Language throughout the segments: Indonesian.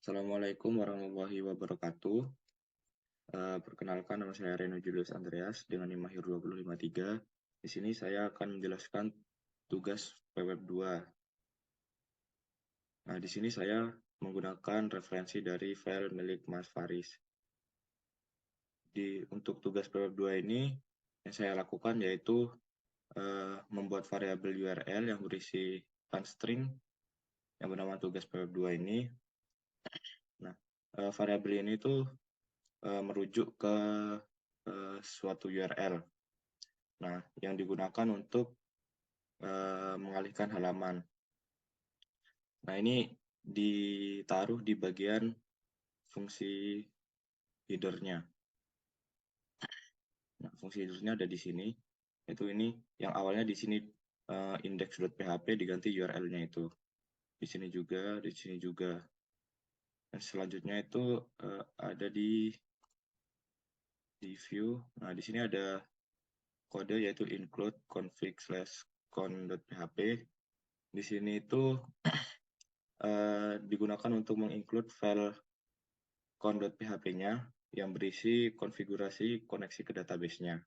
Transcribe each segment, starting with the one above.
Assalamualaikum warahmatullahi wabarakatuh. Perkenalkan, nama saya Reno Julius Andreas dengan NIM Mahir 2053. Di sini saya akan menjelaskan tugas PWeb 2. Nah, di sini saya menggunakan referensi dari file milik Mas Faris. Untuk tugas PWeb 2 ini, yang saya lakukan yaitu membuat variabel URL yang berisi string yang bernama tugas PWeb 2 ini. Nah, variabel ini tuh merujuk ke suatu URL. Nah, yang digunakan untuk mengalihkan halaman. Nah, ini ditaruh di bagian fungsi header-nya. Nah, fungsi header-nya ada di sini. Itu ini yang awalnya di sini index.php diganti URL-nya itu. Di sini juga, di sini juga. Dan selanjutnya itu ada di view. Nah, di sini ada kode yaitu include config/con.php. Di sini itu digunakan untuk menginclude file con.php-nya yang berisi konfigurasi koneksi ke database-nya.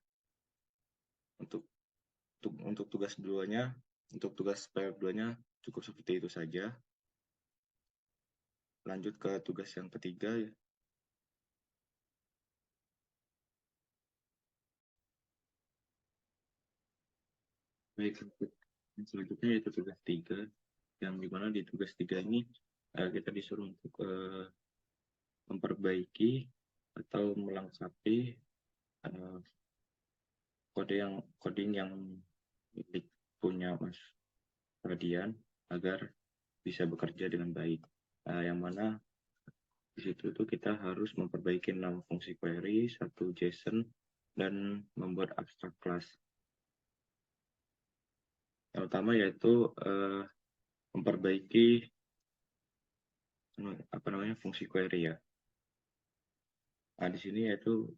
Untuk tugas keduanya, untuk tugas PWeb 2-nya cukup seperti itu saja. Lanjut ke tugas yang ketiga. Baik, selanjutnya yaitu tugas 3, yang dimana di tugas 3 ini kita disuruh untuk memperbaiki atau melengkapi coding yang punya Mas Radian agar bisa bekerja dengan baik. Yang mana di situ tuh kita harus memperbaiki 6 fungsi query, 1 JSON, dan membuat abstract class. Yang utama yaitu memperbaiki fungsi query ya. Nah, di sini yaitu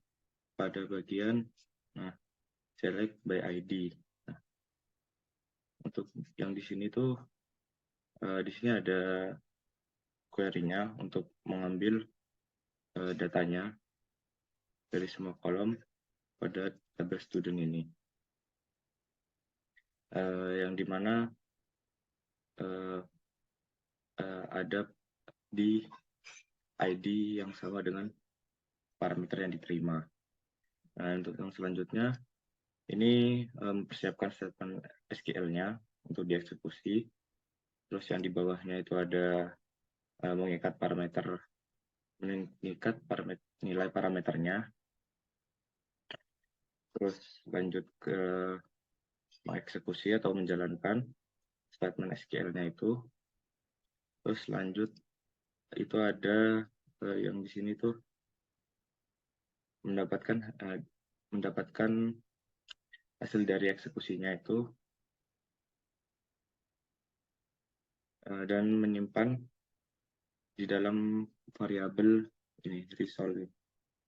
pada bagian select by ID. Nah, untuk yang di sini tuh di sini ada query-nya untuk mengambil datanya dari semua kolom pada tabel student ini. Yang dimana ada di ID yang sama dengan parameter yang diterima. Nah, untuk yang selanjutnya, ini mempersiapkan statement SQL-nya untuk dieksekusi. Terus yang di bawahnya itu ada mengikat nilai parameternya. Terus lanjut ke mengeksekusi atau menjalankan statement SQL-nya itu. Terus lanjut itu ada yang di sini tuh mendapatkan hasil dari eksekusinya itu dan menyimpan di dalam variabel ini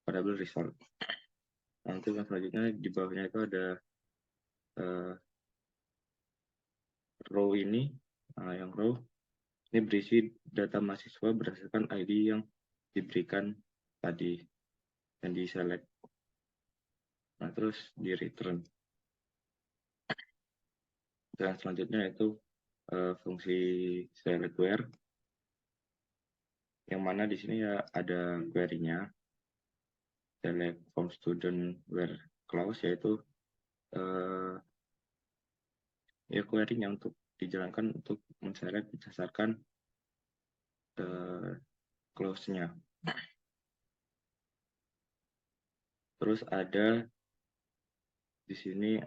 variabel result. Nanti yang selanjutnya di bawahnya itu ada row ini, yang row ini berisi data mahasiswa berdasarkan ID yang diberikan tadi dan di select. Nah, terus di return. Dan selanjutnya itu fungsi select where, yang mana di sini ya ada query-nya select from student where clause, yaitu ya query-nya untuk dijalankan untuk men-select berdasarkan clause-nya. Terus ada di sini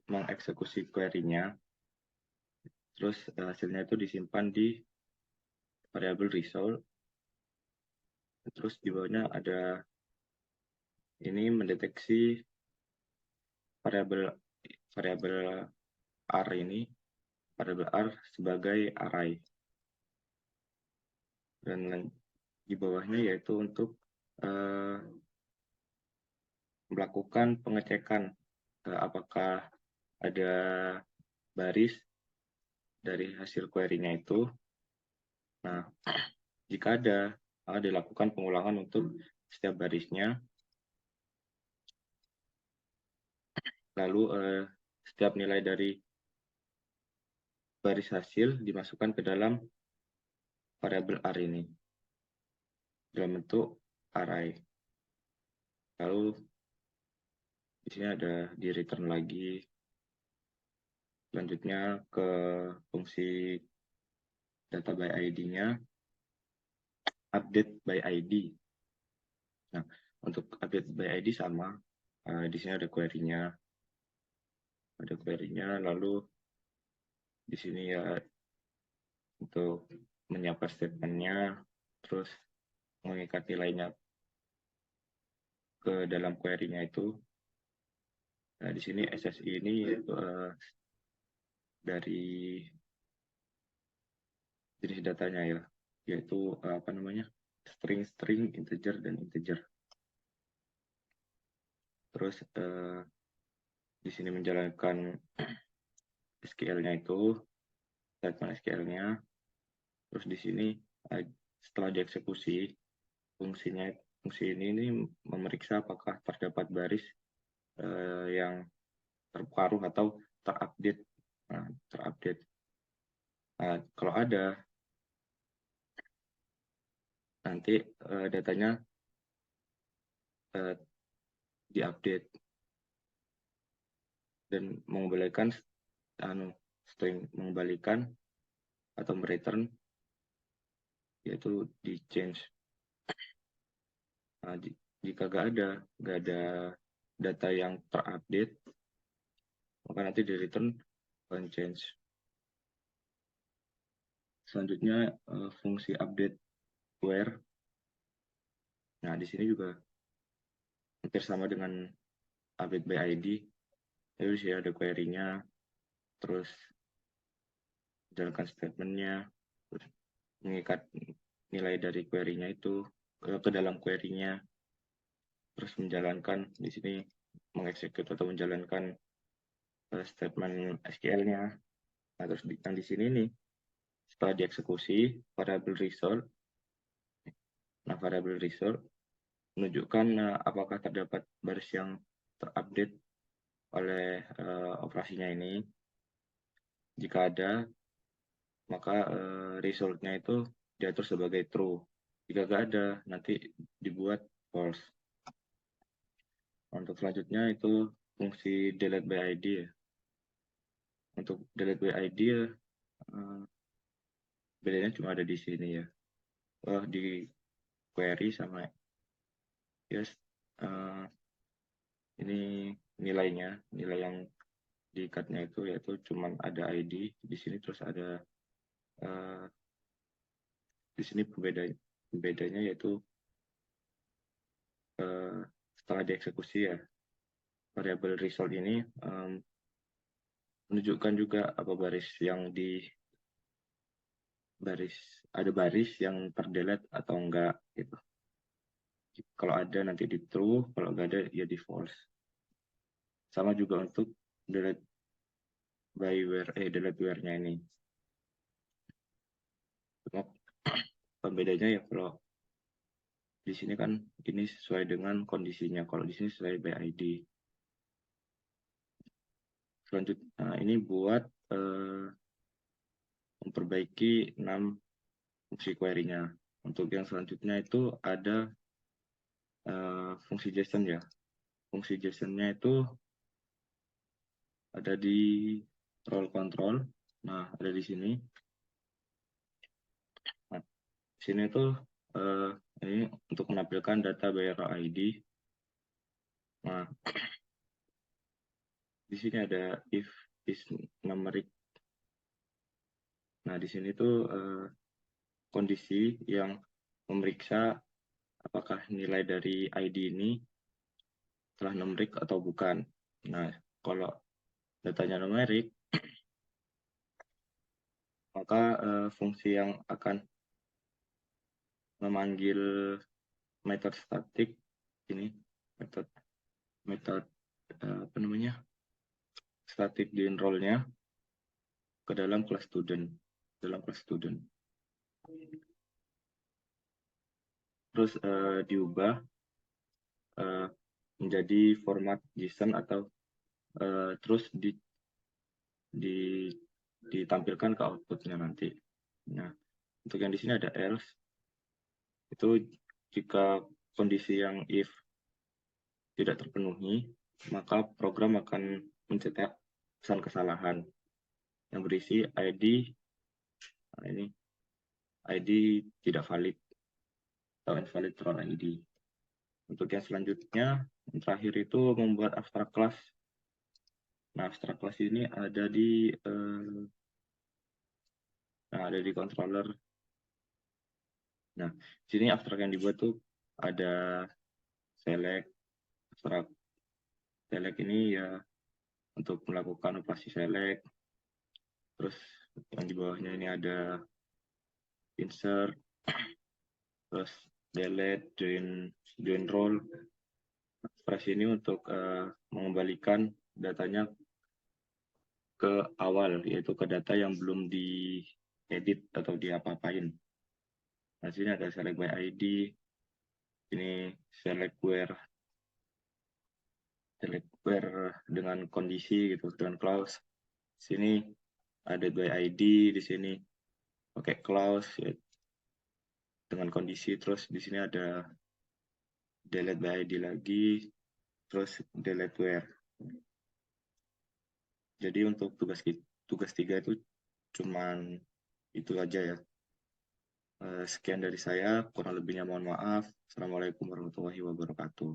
mengeksekusi query-nya. Terus hasilnya itu disimpan di variabel result. Terus di bawahnya ada ini mendeteksi variabel R ini, variabel R sebagai array. Dan di bawahnya yaitu untuk melakukan pengecekan apakah ada baris dari hasil query-nya itu. Nah, Jika ada, maka dilakukan pengulangan untuk setiap barisnya. Lalu setiap nilai dari baris hasil dimasukkan ke dalam variabel R ini dalam bentuk array. Lalu di sini ada di return lagi. Selanjutnya ke fungsi data by ID-nya, update by ID. Nah, untuk update by ID sama, di sini ada query-nya. Lalu di sini ya untuk menyiapkan statement-nya, terus mengikat nilainya ke dalam query-nya itu. Nah, di sini SSI ini yaitu dari jenis datanya ya, yaitu string, integer, dan integer. Terus di sini menjalankan SQL-nya itu, statement SQL-nya. Terus di sini setelah dieksekusi, fungsi ini memeriksa apakah terdapat baris yang terparuh atau terupdate. Nah, kalau ada, nanti datanya diupdate dan mengembalikan string, mengembalikan atau mereturn, yaitu di change. Nah, jika nggak ada data yang terupdate, maka nanti di return change. Selanjutnya fungsi update where. Nah, di sini juga hampir sama dengan update by ID. Jadi di sini ada query-nya, terus jalankan statement-nya, terus mengikat nilai dari query-nya itu ke dalam query-nya, terus menjalankan di sini mengeksekut atau menjalankan statement SQL-nya. Nah, terus yang di sini nih, setelah dieksekusi variable result. Nah, variable result menunjukkan apakah terdapat baris yang terupdate oleh operasinya ini. Jika ada, maka resultnya itu diatur sebagai true. Jika nggak ada, nanti dibuat false. Untuk selanjutnya itu fungsi delete by ID ya. Untuk delete by ID ya, bedanya cuma ada di sini ya. Di query sama yes, ini nilai yang diikatnya itu yaitu cuma ada ID di sini, terus ada di sini bedanya yaitu setelah dieksekusi ya, variabel result ini menunjukkan juga apa baris yang ada baris yang terdelete atau enggak gitu. Kalau ada nanti di true, kalau enggak ada ya di false. Sama juga untuk delete where-nya ini. Pembedanya ya, kalau di sini kan ini sesuai dengan kondisinya, kalau di sini sesuai by ID. Selanjutnya ini buat memperbaiki 6 fungsi query-nya. Untuk yang selanjutnya itu ada fungsi JSON ya. Fungsi JSON-nya itu ada di role control. Nah, ada di sini. Nah, di sini itu ini untuk menampilkan data by row ID. Nah, di sini ada if is numeric. Nah, di sini tuh kondisi yang memeriksa apakah nilai dari ID ini telah numerik atau bukan. Nah, kalau datanya numerik, maka fungsi yang akan memanggil metode statik ini, metode static di enroll-nya ke dalam kelas student, terus diubah menjadi format JSON atau terus ditampilkan ke outputnya nanti. Nah, untuk yang di sini ada else, itu jika kondisi yang if tidak terpenuhi, maka program akan mencetak pesan kesalahan yang berisi ID, nah ini ID tidak valid atau invalid throw ID. Untuk yang selanjutnya, yang terakhir itu membuat abstrak class. Nah, abstrak class ini ada di controller. Nah, sini abstrak yang dibuat tuh ada select. Abstrak select ini ya untuk melakukan operasi select. Terus yang di bawahnya ini ada insert, terus delete, join row. Express ini untuk mengembalikan datanya ke awal, yaitu ke data yang belum diedit atau diapa-apain. Nah, sini ada select by ID, ini select where dengan kondisi gitu, dengan clause. Sini ada by ID, di sini pakai clause ya, dengan kondisi. Terus di sini ada delete by ID lagi, terus delete where. Jadi untuk tugas 3 itu cuman itu aja ya. Sekian dari saya, kurang lebihnya mohon maaf. Assalamualaikum warahmatullahi wabarakatuh.